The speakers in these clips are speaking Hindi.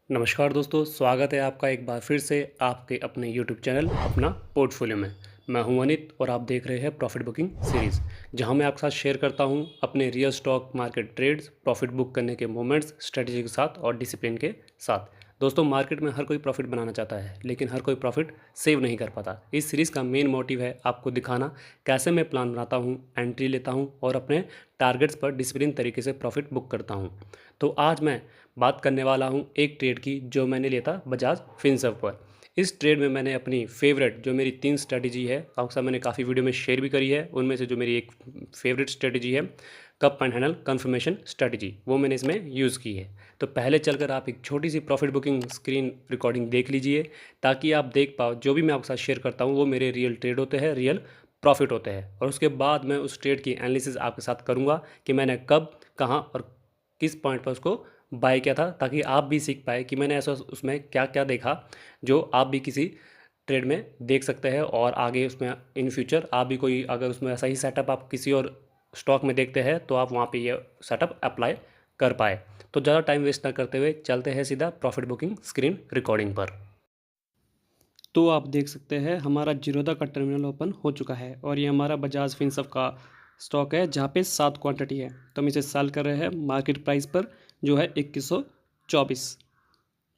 नमस्कार दोस्तों, स्वागत है आपका एक बार फिर से आपके अपने यूट्यूब चैनल अपना पोर्टफोलियो में। मैं हूं अनित और आप देख रहे हैं प्रॉफिट बुकिंग सीरीज़, जहां मैं आपके साथ शेयर करता हूं अपने real stock market trades, profit book करने के मोमेंट्स, स्ट्रेटजी के साथ और डिसिप्लिन के साथ। दोस्तों, मार्केट में हर कोई प्रॉफिट बनाना चाहता है, लेकिन हर कोई प्रॉफिट सेव नहीं कर पाता। इस सीरीज़ का मेन मोटिव है आपको दिखाना कैसे मैं प्लान बनाता हूँ, एंट्री लेता हूँ और अपने टारगेट्स पर डिसिप्लिन तरीके से प्रॉफिट बुक करता हूँ। तो आज मैं बात करने वाला हूँ एक ट्रेड की जो मैंने लिया था बजाज फिनसर्व पर। इस ट्रेड में मैंने अपनी फेवरेट जो मेरी 3 स्ट्रेटजी है, आपके साथ मैंने काफ़ी वीडियो में शेयर भी करी है। उनमें से जो मेरी एक फेवरेट स्ट्रेटजी है cup and handle confirmation strategy, वो मैंने इसमें यूज़ की है। तो पहले चलकर आप एक छोटी सी प्रॉफिट बुकिंग स्क्रीन रिकॉर्डिंग देख लीजिए, ताकि आप देख पाओ जो भी मैं आपके साथ शेयर करता हूँ वो मेरे रियल ट्रेड होते हैं, रियल प्रॉफिट होते हैं। और उसके बाद मैं उस ट्रेड की एनालिसिस आपके साथ करूँगा कि मैंने कब, कहाँ और किस पॉइंट पर उसको बाय किया था, ताकि आप भी सीख पाए कि मैंने ऐसा उसमें क्या क्या देखा जो आप भी किसी ट्रेड में देख सकते हैं। और आगे उसमें इन फ्यूचर आप भी कोई अगर उसमें ऐसा ही सेटअप आप किसी और स्टॉक में देखते हैं तो आप वहाँ पे ये सेटअप अप्लाई कर पाए। तो ज़्यादा टाइम वेस्ट ना करते हुए चलते हैं सीधा प्रॉफिट बुकिंग स्क्रीन रिकॉर्डिंग पर। तो आप देख सकते हैं हमारा जीरोधा का टर्मिनल ओपन हो चुका है और ये हमारा बजाज फिनसर्व का स्टॉक है, जहाँ पे 7 क्वांटिटी है। तो हम इसे सेल कर रहे हैं मार्केट प्राइस पर जो है 2124।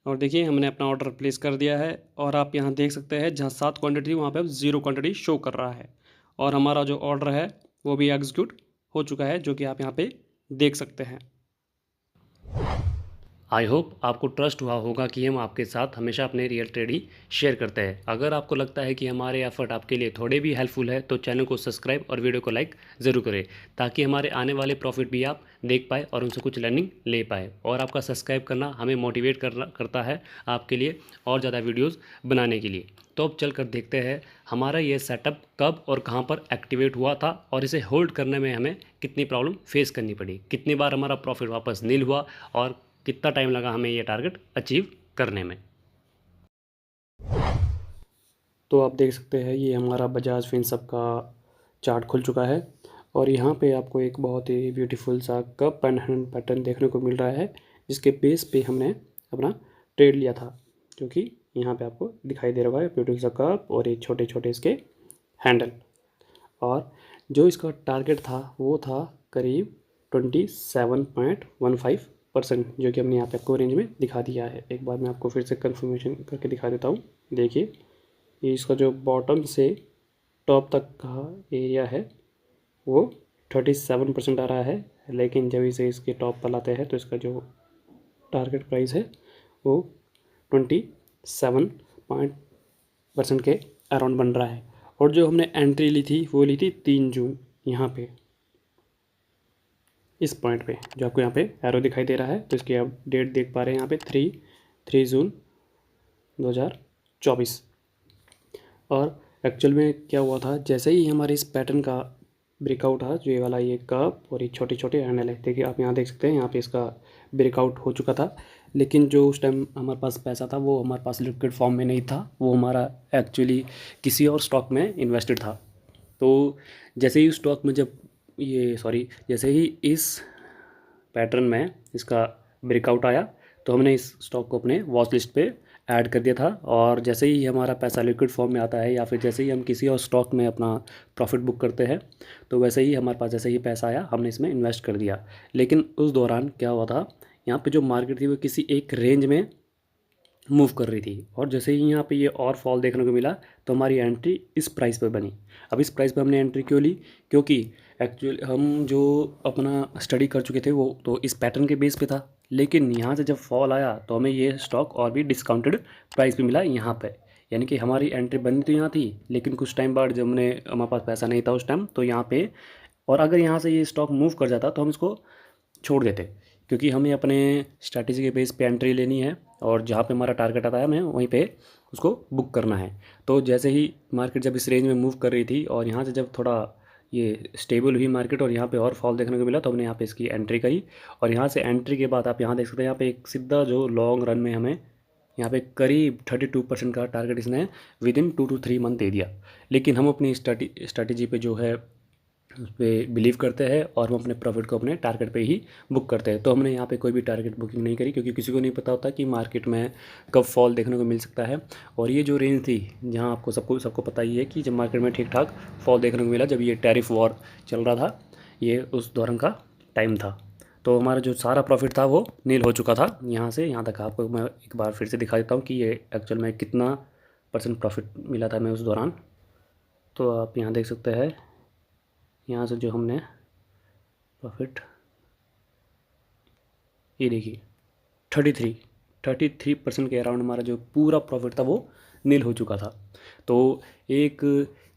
और देखिए हमने अपना ऑर्डर प्लेस कर दिया है और आप यहाँ देख सकते हैं जहाँ 7 क्वांटिटी वहाँ पे 0 क्वांटिटी शो कर रहा है। और हमारा जो ऑर्डर है वो भी एग्जीक्यूट हो चुका है, जो कि आप यहाँ पे देख सकते हैं। आई होप आपको ट्रस्ट हुआ होगा कि हम आपके साथ हमेशा अपने रियल ट्रेड ही शेयर करते हैं। अगर आपको लगता है कि हमारे एफर्ट आपके लिए थोड़े भी हेल्पफुल है तो चैनल को सब्सक्राइब और वीडियो को लाइक ज़रूर करें, ताकि हमारे आने वाले प्रॉफिट भी आप देख पाए और उनसे कुछ लर्निंग ले पाए। और आपका सब्सक्राइब करना हमें मोटिवेट करता है आपके लिए और ज़्यादा वीडियोज़ बनाने के लिए। तो अब चल कर देखते हैं हमारा ये सेटअप कब और कहाँ पर एक्टिवेट हुआ था और इसे होल्ड करने में हमें कितनी प्रॉब्लम फेस करनी पड़ी, कितनी बार हमारा प्रॉफिट वापस नील हुआ और कितना टाइम लगा हमें ये टारगेट अचीव करने में। तो आप देख सकते हैं ये हमारा बजाज फिनसर्व का चार्ट खुल चुका है और यहाँ पे आपको एक बहुत ही ब्यूटीफुल सा कप एंड हैंड पैटर्न देखने को मिल रहा है, जिसके बेस पे हमने अपना ट्रेड लिया था, जो कि यहाँ पे आपको दिखाई दे रहा है। ब्यूटीफुल सा कप और ये छोटे छोटे इसके हैंडल। और जो इसका टारगेट था वो था करीब 27.15%, जो कि हमने यहाँ पे आपको रेंज में दिखा दिया है। एक बार मैं आपको फिर से कंफर्मेशन करके दिखा देता हूँ। देखिए ये इसका जो बॉटम से टॉप तक का एरिया है वो 37% आ रहा है, लेकिन जब इसे इसके टॉप पर लाते हैं तो इसका जो टारगेट प्राइस है वो 27% के अराउंड बन रहा है। और जो हमने एंट्री ली थी वो ली थी 3 जून, यहाँ पे इस पॉइंट पे जो आपको यहाँ पे एरो दिखाई दे रहा है। तो इसकी आप डेट देख पा रहे हैं यहाँ पे 3 जून 2024। और एक्चुअल में क्या हुआ था, जैसे ही हमारे इस पैटर्न का ब्रेकआउट था, जो ये वाला ये कप और ये छोटे छोटे हैंडल है, देखिए आप यहाँ देख सकते हैं यहाँ पे इसका ब्रेकआउट हो चुका था। लेकिन जो उस टाइम हमारे पास पैसा था वो हमारे पास लिक्विड फॉर्म में नहीं था, वो हमारा एक्चुअली किसी और स्टॉक में इन्वेस्टेड था। तो जैसे ही स्टॉक में जैसे ही इस पैटर्न में इसका ब्रेकआउट आया तो हमने इस स्टॉक को अपने वॉच लिस्ट पे ऐड कर दिया था। और जैसे ही हमारा पैसा लिक्विड फॉर्म में आता है या फिर जैसे ही हम किसी और स्टॉक में अपना प्रॉफिट बुक करते हैं तो वैसे ही हमारे पास जैसे ही पैसा आया हमने इसमें इन्वेस्ट कर दिया। लेकिन उस दौरान क्या हुआ था, यहाँ पे जो मार्केट थी वो किसी एक रेंज में मूव कर रही थी और जैसे ही यहाँ पे ये और फॉल देखने को मिला तो हमारी एंट्री इस प्राइस पर बनी। अब इस प्राइस पर हमने एंट्री क्यों ली, क्योंकि एक्चुअली हम जो अपना स्टडी कर चुके थे वो तो इस पैटर्न के बेस पे था, लेकिन यहाँ से जब फॉल आया तो हमें ये स्टॉक और भी डिस्काउंटेड प्राइस पे मिला यहाँ पे। यानी कि हमारी एंट्री बननी तो यहाँ थी, लेकिन कुछ टाइम बाद जब हमारे पास पैसा नहीं था उस टाइम तो यहाँ पे, और अगर यहाँ से ये स्टॉक मूव कर जाता तो हम इसको छोड़ देते, क्योंकि हमें अपने स्ट्रैटेजी के बेस पे एंट्री लेनी है और जहाँ पे हमारा टारगेट आता है हमें वहीं पे उसको बुक करना है। तो जैसे ही मार्केट जब इस रेंज में मूव कर रही थी और यहाँ से जब थोड़ा ये स्टेबल हुई मार्केट और यहाँ पे और फॉल देखने को मिला तो हमने यहाँ पे इसकी एंट्री करी। और यहाँ से एंट्री के बाद आप यहाँ देख सकते हैं यहाँ पे एक सीधा जो लॉन्ग रन में हमें यहाँ पे करीब 32% का टारगेट इसने विद इन 2 to 3 मंथ दे दिया। लेकिन हम अपनी स्ट्रैटेजी पे जो है उस पर बिलीव करते हैं और हम अपने प्रॉफिट को अपने टारगेट पे ही बुक करते हैं। तो हमने यहाँ पे कोई भी टारगेट बुकिंग नहीं करी, क्योंकि किसी को नहीं पता होता कि मार्केट में कब फॉल देखने को मिल सकता है। और ये जो रेंज थी, जहाँ आपको सबको पता ही है कि जब मार्केट में ठीक ठाक फॉल देखने को मिला, जब ये टैरिफ वॉर चल रहा था, ये उस दौरान का टाइम था। तो हमारा जो सारा प्रॉफिट था वो नील हो चुका था। यहाँ से यहाँ तक आपको मैं एक बार फिर से दिखा देता हूँ कि ये एक्चुअल में कितना % प्रॉफिट मिला था मैं उस दौरान। तो आप यहाँ देख सकते हैं, यहाँ से जो हमने प्रॉफिट, ये देखिए 33% के अराउंड हमारा जो पूरा प्रॉफिट था वो नील हो चुका था। तो एक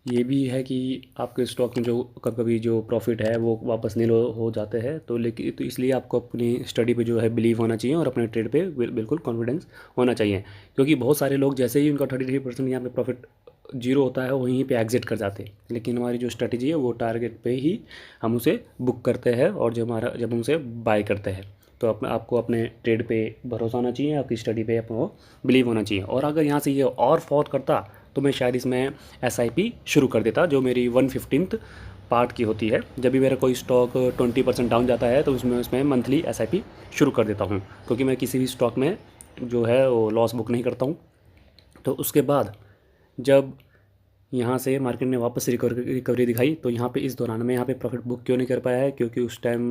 ये भी है कि आपके स्टॉक में जो कभी कभी जो प्रॉफिट है वो वापस नील हो जाते हैं। तो लेकिन तो इसलिए आपको अपनी स्टडी पे जो है बिलीव होना चाहिए और अपने ट्रेड पे बिल्कुल कॉन्फिडेंस होना चाहिए। क्योंकि बहुत सारे लोग जैसे ही उनका 33% यहाँ पे प्रॉफिट जीरो होता है वहीं पे एग्जिट कर जाते हैं। लेकिन हमारी जो स्ट्रेटजी है वो टारगेट पे ही हम उसे बुक करते हैं और जब हम उसे बाय करते हैं। तो आपको अपने ट्रेड पे भरोसा होना चाहिए, आपकी स्टडी पे आपको बिलीव होना चाहिए। और अगर यहाँ से ये और फॉल करता तो मैं शायद इसमें SIP शुरू कर देता, जो मेरी 1/15 पार्ट की होती है। जब भी मेरा कोई स्टॉक 20% डाउन जाता है तो उसमें मंथली SIP शुरू कर देता हूँ, क्योंकि मैं किसी भी स्टॉक में जो है वो लॉस बुक नहीं करता हूँ। तो उसके बाद जब यहाँ से मार्केट ने वापस रिकवरी दिखाई, तो यहाँ पे इस दौरान मैं यहाँ पे प्रॉफिट बुक क्यों नहीं कर पाया है, क्योंकि उस टाइम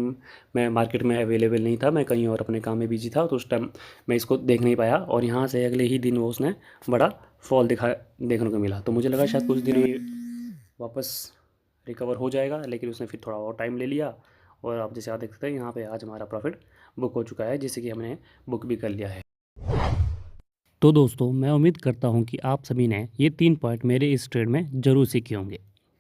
मैं मार्केट में अवेलेबल नहीं था, मैं कहीं और अपने काम में बिजी था। तो उस टाइम मैं इसको देख नहीं पाया और यहाँ से अगले ही दिन वो उसने बड़ा फॉल देखने को मिला। तो मुझे लगा शायद कुछ दिनों में वापस रिकवर हो जाएगा, लेकिन उसने फिर थोड़ा और टाइम ले लिया। और आप जैसे आप देख सकते हैं यहाँ पर आज हमारा प्रॉफिट बुक हो चुका है, जिससे कि हमने बुक भी कर लिया है। तो दोस्तों, मैं उम्मीद करता हूं कि आप सभी ने ये 3 पॉइंट मेरे इस ट्रेड में ज़रूर सीखे होंगे।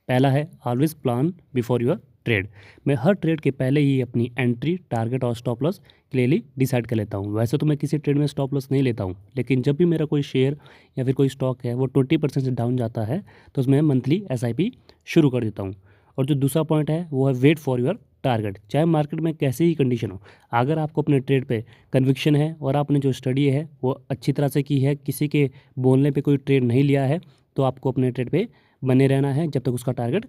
पहला है always plan before your trade. मैं हर ट्रेड के पहले ही अपनी एंट्री, टारगेट और स्टॉप लॉस क्लियरली डिसाइड कर लेता हूं। वैसे तो मैं किसी ट्रेड में स्टॉप लॉस नहीं लेता हूं, लेकिन जब भी मेरा कोई शेयर या फिर कोई स्टॉक है वो 20% से डाउन जाता है तो उसमें मंथली SIP शुरू कर देता हूँ। और जो दूसरा पॉइंट है वो है वेट फॉर योर टारगेट। चाहे मार्केट में कैसी ही कंडीशन हो, अगर आपको अपने ट्रेड पे कन्विक्शन है और आपने जो स्टडी है वो अच्छी तरह से की है, किसी के बोलने पे कोई ट्रेड नहीं लिया है, तो आपको अपने ट्रेड पे बने रहना है जब तक उसका टारगेट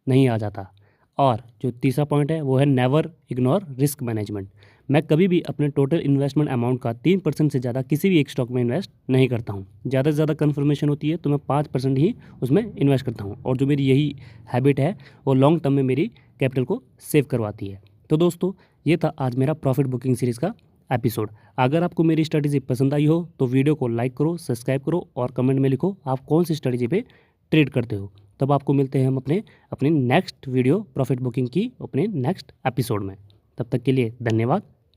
नहीं आ जाता। और जो तीसरा पॉइंट है वो है नेवर इग्नोर रिस्क मैनेजमेंट। मैं कभी भी अपने टोटल इन्वेस्टमेंट अमाउंट का 3% से ज़्यादा किसी भी एक स्टॉक में इन्वेस्ट नहीं करता हूँ। ज़्यादा से ज़्यादा कन्फर्मेशन होती है तो मैं 5% ही उसमें इन्वेस्ट करता हूँ। और जो मेरी यही हैबिट है वो लॉन्ग टर्म में मेरी कैपिटल को सेव करवाती है। तो दोस्तों, ये था आज मेरा प्रॉफिट बुकिंग सीरीज़ का एपिसोड। अगर आपको मेरी स्ट्रेटेजी पसंद आई हो तो वीडियो को लाइक करो, सब्सक्राइब करो और कमेंट में लिखो आप कौन सी स्ट्रेटेजी पे ट्रेड करते हो। तब आपको मिलते हैं हम अपने नेक्स्ट वीडियो प्रॉफिट बुकिंग की अपने नेक्स्ट एपिसोड में। तब तक के लिए धन्यवाद।